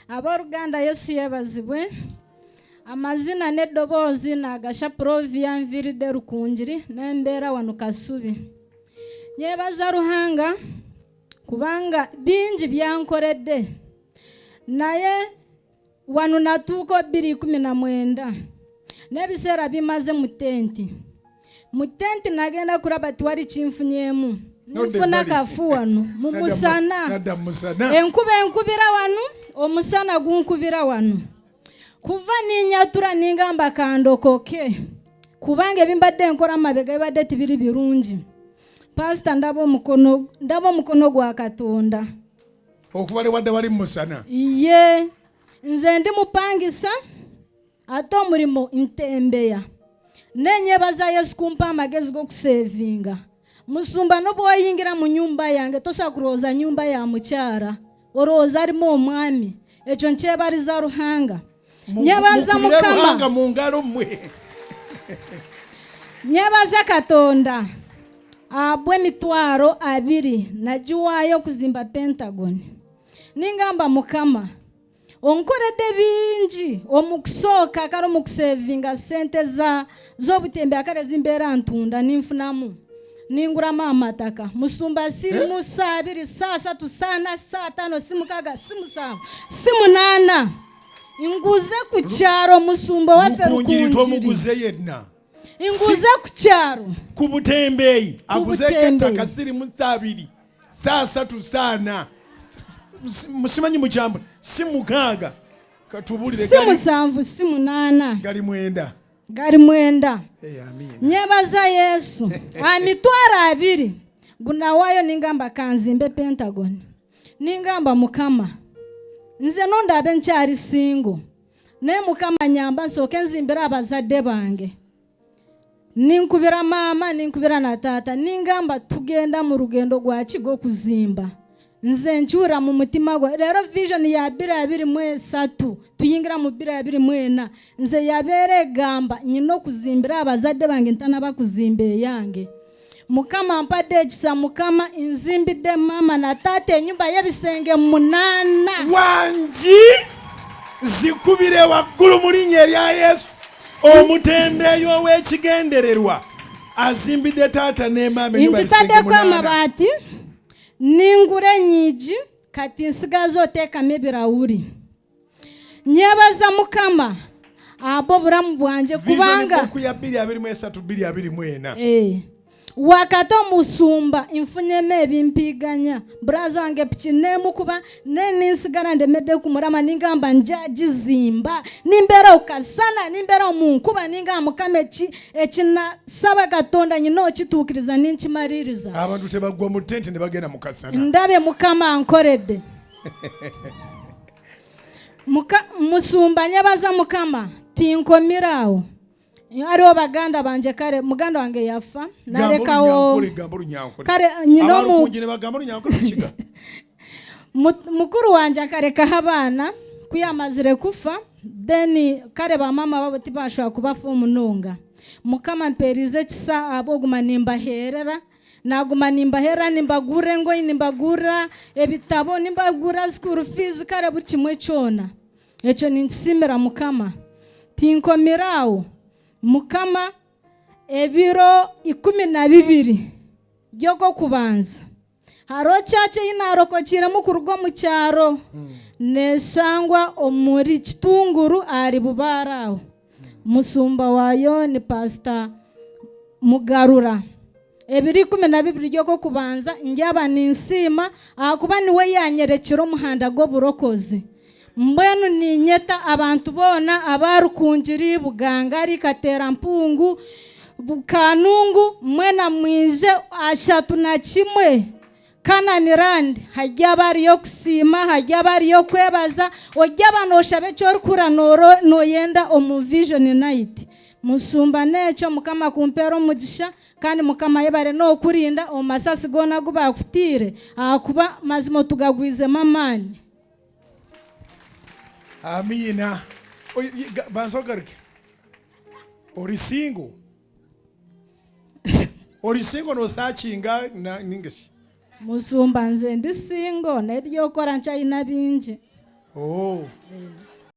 Aboruganda Yesu yebazibwe. Amazina n'eddoboozi nagasha Provia Nviride Rukungiri n'embeera wano Kasubi. Nyebaza Ruhanga kubanga bingi byankoredde. Naye wano natuuko 2019 n'ebiseera bimaze mu tenti. Mu tenti nagenda kuraba tiwali kinfunyemu. Nfuna kafu wano mu musana. Enkuba enkubira wano, omusana gunkubira wano. Kuva ninyatura ningamba kandokoke. Kubanga ebimbadde nkora mabega bibadde tibiri birungi. Pastor ndabo mukono gwa Katonda. Okubale wadde wali musana. Ye. Nze ndi mupangisa ate omulimo ntembeya. Nenyebaza Yesu kumpa amagezi g'okusevinga. Musumba no bwoyingira mu nyumba yange tosa kuroza nyumba ya mukyara. Oroza alimo omwami. Ekyo nkyebaliza Ruhanga. Nyebaza Mukama mu ngalo mmwe. Nyebaza Katonda. Abwe mitwaro 2 najiwayo kuzimba Pentagon. Ningamba Mukama. Onkoredde bingi omukusooka karo mukusevinga sente z'obutembe akale zimbeera ntunda ninfunamu. Ninguramu amataka. Musumba siri mu 2 saa 3 saa 4 saa 5 simu kaga simu 7 simu 8. Nguze ku kyaro musumba wa Ferukungiri. Muguze yenna. Nguze ku kyaro. Ku butembeyi aguze ketaka siri mu 2 saa 3 saa 4. Musimanyi mu jambo simu kaga katubulire simu 7 simu 8 gali mwenda amen. Nyebaza Yesu amitwara 2 gunawayo ningamba kanzimbe Pentagon. Ningamba Mukama nze nondabe nkyali singo ne Mukama nyamba nsoke nzimbira abazadde bange. Ninkubira mama ninkubira na tata ningamba tugenda mu rugendo gwa kigo kuzimba. Nze nchura mu mutima gwa rero vision ya 2023 tuyingira mu 2024 nze yabere gamba nyino kuzimbira abazadde bange ntana bakuzimbe yange. Mukama mpadde ekisa Mukama inzimbide mama na tate enyumba y'ebisenge 8 wanji zikubire waggulu mu linnya lya Yesu. Omutembeeyo w'ekigendererwa azimbide tata ne mama enyumba y'ebisenge 8 kwa mabati. Ningure nyiji kati nsigazo otekamu ebirawuri. Nyebaza Mukama abo buramu bwanje kubanga vision ya 2023 wakato musumba infunyeme ebimpiganya brazo wange pikinemu kuba neninsigara ndemedde kumurama ningamba njagizimba nimbera ukasana nimbera omunkuba ninga Mukama ekina saba Katonda nyino kitukiriza ninkimaririza abantu tebagwa mu tent ne bagenda mukasana ndabe Mukama ankoredde. Musumba nyebaza Mukama tinkomirawo. Ariwo baganda banje kare muganda wange yafa narekawo kare nyino mukuru wanje akareka abana kuyamazire kufa then kare ba mama babo tibashwa kubafa omununga. Mukama mperize kisa aboguma nimbaherera naguma nimbahera nimbagure ngo nimbagura ebitabo nimbagura school fees kare bukimwe cyona. Ekyo ninsimira Mukama tinkomirawo. Mukama ebiro 12 gyoko kubanza haro chache inarokokira mukurugo mu cyaro nesangwa omuri kitunguru ari bubaraho. Musumba wayo ni Pastor Mugarura. Ebiri 12 gyoko kubanza njyaba ninsima akuba niwe yanyerekira omuhanda go burokozi. Mbwenu ninyeta abantu bona abarukungiri Bugangari Katera Mpungu Bukanungu mwena mwize ashatu na kimwe Kananirandi hajya bari yo kusima hajya bari yo kwebaza ojya banoshabe cyo rukura no yenda omu vision night. Musumba necho Mukama kumpero mugisha kandi Mukama yebare no kurinda omasasi gona guba kufitire akuba mazimo tugagwize mamani. Amina. Bansogarke. Orisingo. Orisingo no sachinga na English. Musumba nze ndi singo nebyo kora ncha ina binje. Oh.